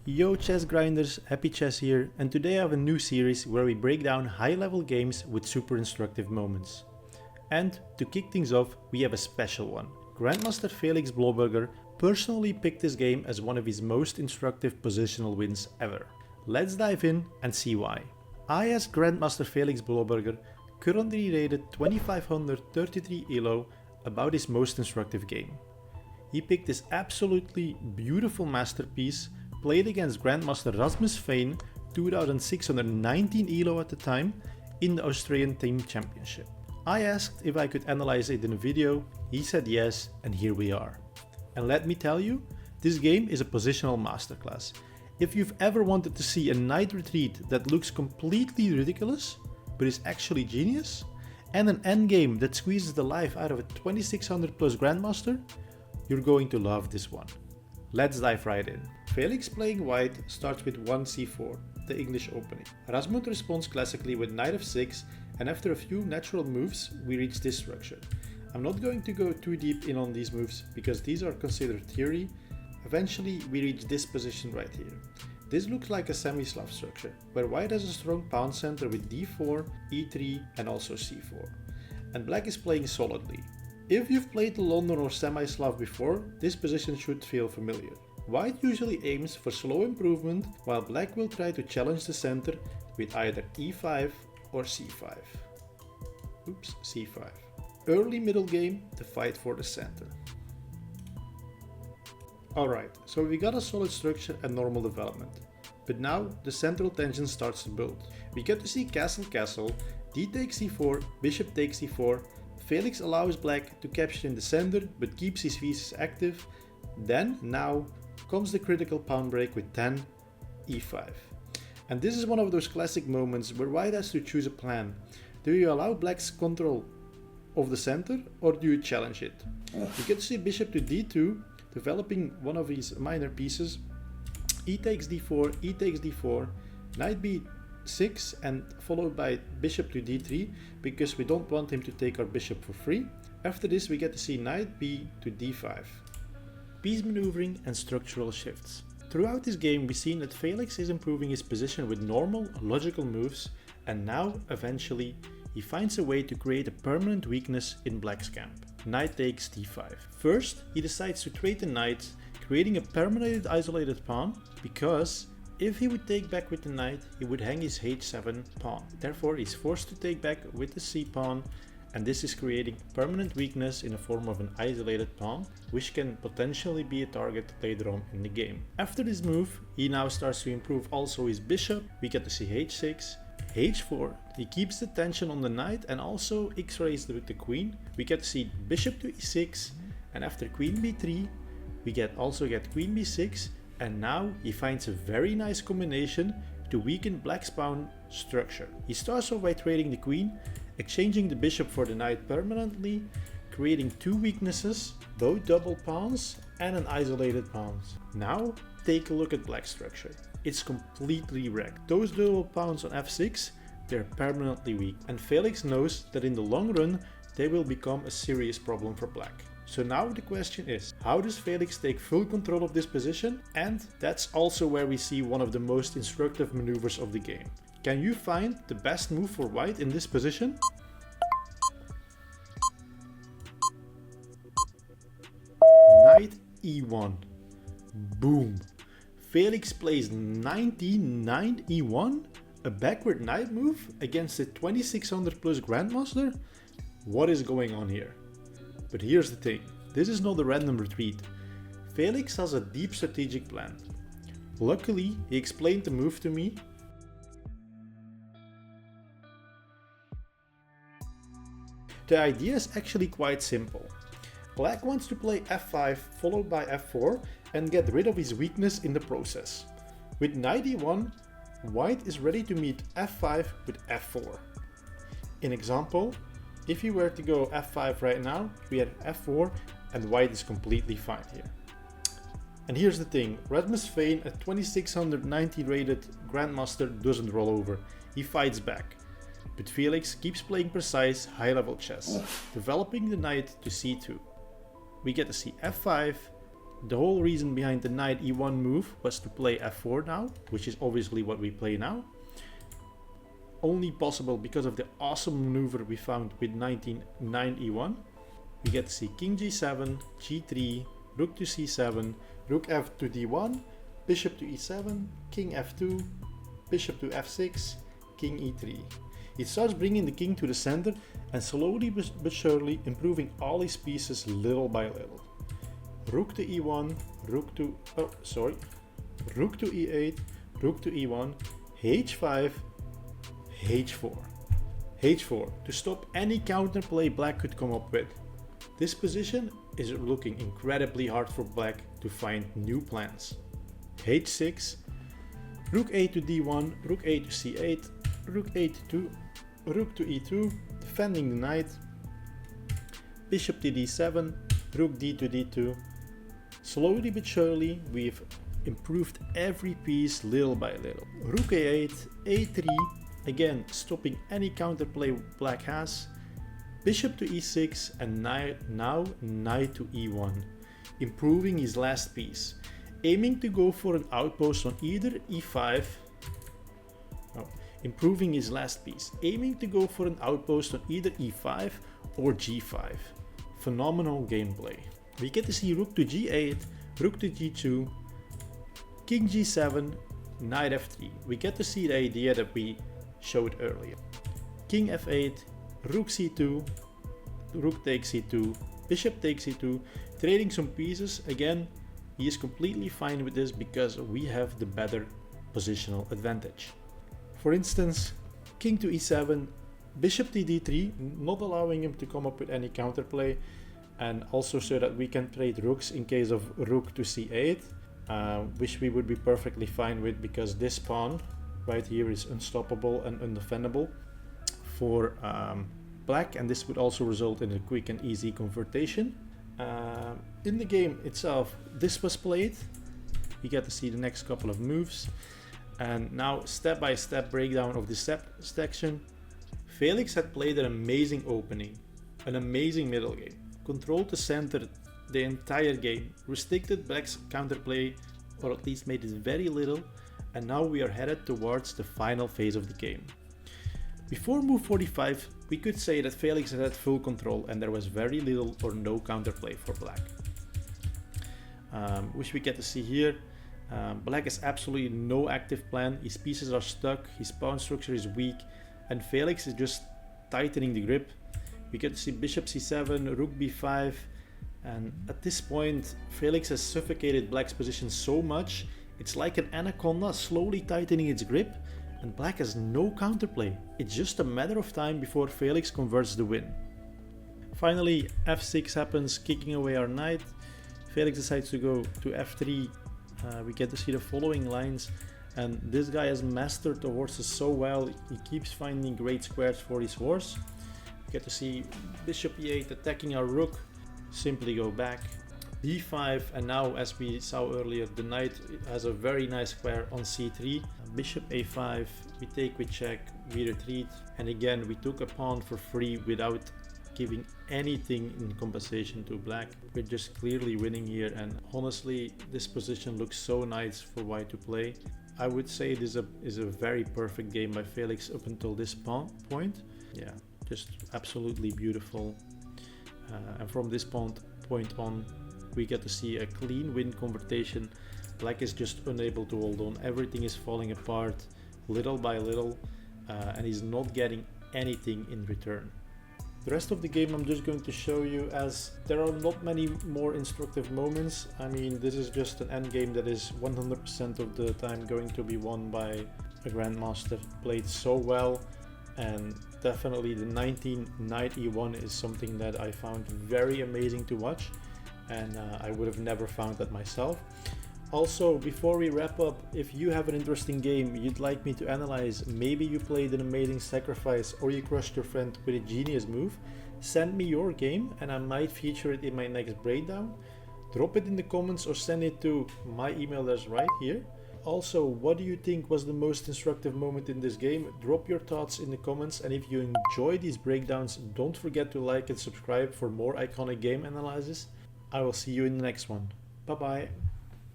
Yo chess grinders, Happy Chess here, and today I have a new series where we break down high-level games with super instructive moments. And to kick things off, we have a special one. Grandmaster Felix Blohberger personally picked this game as one of his most instructive positional wins ever. Let's dive in and see why. I asked Grandmaster Felix Blohberger, currently rated 2533 ELO, about his most instructive game. He picked this absolutely beautiful masterpiece, played against Grandmaster Rasmus Veen, 2619 ELO at the time, in the Australian Team Championship. I asked if I could analyze it in a video, he said yes, and here we are. And let me tell you, this game is a positional masterclass. If you've ever wanted to see a knight retreat that looks completely ridiculous, but is actually genius, and an endgame that squeezes the life out of a 2600 plus Grandmaster, you're going to love this one. Let's dive right in. Felix playing white starts with 1c4, the English opening. Rasmus responds classically with knight f6, and after a few natural moves, we reach this structure. I'm not going to go too deep in on these moves because these are considered theory. Eventually, we reach this position right here. This looks like a semi-Slav structure, where white has a strong pawn center with d4, e3 and also c4. And black is playing solidly. If you've played the London or semi-Slav before, this position should feel familiar. White usually aims for slow improvement, while black will try to challenge the center with either e5 or c5. c5. Early middle game, the fight for the center. Alright, so we got a solid structure and normal development. But now the central tension starts to build. We get to see castle, d takes c4, bishop takes c4. Felix allows black to capture in the center but keeps his pieces active. Then, now, comes the critical pawn break with 10, e5. And this is one of those classic moments where white has to choose a plan. Do you allow black's control of the center or do you challenge it? You get to see bishop to d2, developing one of his minor pieces. E takes d4, e takes d4, knight b6 and followed by bishop to d3 because we don't want him to take our bishop for free. After this we get to see knight b to d5. Piece maneuvering and structural shifts. Throughout this game we've seen that Felix is improving his position with normal, logical moves, and now, eventually, he finds a way to create a permanent weakness in black's camp. Knight takes d5. First, he decides to trade the knight, creating a permanently isolated pawn, because if he would take back with the knight, he would hang his h7 pawn. Therefore, he's forced to take back with the c pawn, and this is creating permanent weakness in the form of an isolated pawn, which can potentially be a target later on in the game. After this move, he now starts to improve also his bishop. We get to see h6, h4, he keeps the tension on the knight and also x-rays with the queen. We get to see bishop to e6, and after queen b3, we also get queen b6, and now he finds a very nice combination to weaken black's pawn structure. He starts off by trading the queen, exchanging the bishop for the knight permanently, creating two weaknesses, both double pawns and an isolated pawn. Now take a look at black's structure. It's completely wrecked. Those double pawns on f6, they're permanently weak, and Felix knows that in the long run they will become a serious problem for black. So now the question is, how does Felix take full control of this position? And that's also where we see one of the most instructive maneuvers of the game. Can you find the best move for white in this position? Knight e1. Boom. Felix plays 99 e1, a backward knight move against a 2600 plus Grandmaster? What is going on here? But here's the thing, this is not a random retreat. Felix has a deep strategic plan. Luckily, he explained the move to me. The idea is actually quite simple. Black wants to play f5 followed by f4 and get rid of his weakness in the process. With knight e1, white is ready to meet f5 with f4. In example, if you were to go f5 right now, we had f4 and white is completely fine here. And here's the thing, Rasmus Veen, a 2690 rated Grandmaster, doesn't roll over, he fights back. But Felix keeps playing precise, high-level chess, developing the knight to c2. We get to see f5, The whole reason behind the knight e1 move was to play f4 now, which is obviously what we play now. Only possible because of the awesome maneuver we found with knight e1. We get to see king g7, g3, rook to c7, rook f to d1, bishop to e7, king f2, bishop to f6, king e3. It starts bringing the king to the center and slowly but surely improving all his pieces little by little. Rook to e1, rook to e8, rook to e1, h5, h4. h4 to stop any counterplay black could come up with. This position is looking incredibly hard for black to find new plans. h6, rook a to d1, rook a to c8, rook a to 2, rook to e2, defending the knight, bishop to d7, rook d to d2. Slowly but surely we've improved every piece little by little. Rook a8, a3, again stopping any counterplay black has, bishop to e6, and now knight to e1, improving his last piece, aiming to go for an outpost on either e5, improving his last piece, aiming to go for an outpost on either e5 or g5. Phenomenal gameplay. We get to see rook to g8, rook to g2, king g7, knight f3. We get to see the idea that we showed earlier. King f8, rook c2, rook takes c2, bishop takes c2, trading some pieces. Again, he is completely fine with this because we have the better positional advantage. For instance, king to e7, bishop to d3, not allowing him to come up with any counterplay, and also so that we can trade rooks in case of rook to c8, which we would be perfectly fine with because this pawn right here is unstoppable and undefendable for black, and this would also result in a quick and easy convertation. In the game itself, this was played. You get to see the next couple of moves, and now step-by-step breakdown of this section. Felix had played an amazing opening, an amazing middle game, controlled the center the entire game, restricted black's counterplay, or at least made it very little, and now we are headed towards the final phase of the game. Before move 45, we could say that Felix had full control and there was very little or no counterplay for black. Which we get to see here. Black has absolutely no active plan, his pieces are stuck, his pawn structure is weak, and Felix is just tightening the grip. We get to see bishop c7, rook b5, and at this point Felix has suffocated black's position so much, it's like an anaconda slowly tightening its grip, and black has no counterplay. It's just a matter of time before Felix converts the win. Finally, f6 happens, kicking away our knight. Felix decides to go to f3. We get to see the following lines, and this guy has mastered the horses so well, he keeps finding great squares for his horse. We get to see bishop e8 attacking our rook, simply go back, b5, and now as we saw earlier, the knight has a very nice square on c3. Bishop a5, we take with check, we retreat, and again we took a pawn for free without giving anything in compensation to black. We're just clearly winning here, and honestly this position looks so nice for white to play. I would say this is a very perfect game by Felix up until this point. Yeah, just absolutely beautiful. And from this point on, we get to see a clean win convertation. Black is just unable to hold on. Everything is falling apart little by little, and he's not getting anything in return. The rest of the game I'm just going to show you, as there are not many more instructive moments. I mean, this is just an endgame that is 100% of the time going to be won by a grandmaster. Played so well, and definitely the 19 knight e1 is something that I found very amazing to watch, and I would have never found that myself. Also, before we wrap up, if you have an interesting game you'd like me to analyze, maybe you played an amazing sacrifice or you crushed your friend with a genius move, send me your game and I might feature it in my next breakdown. Drop it in the comments or send it to my email that's right here. Also, what do you think was the most instructive moment in this game? Drop your thoughts in the comments, and if you enjoy these breakdowns, don't forget to like and subscribe for more iconic game analysis. I will see you in the next one. Bye bye.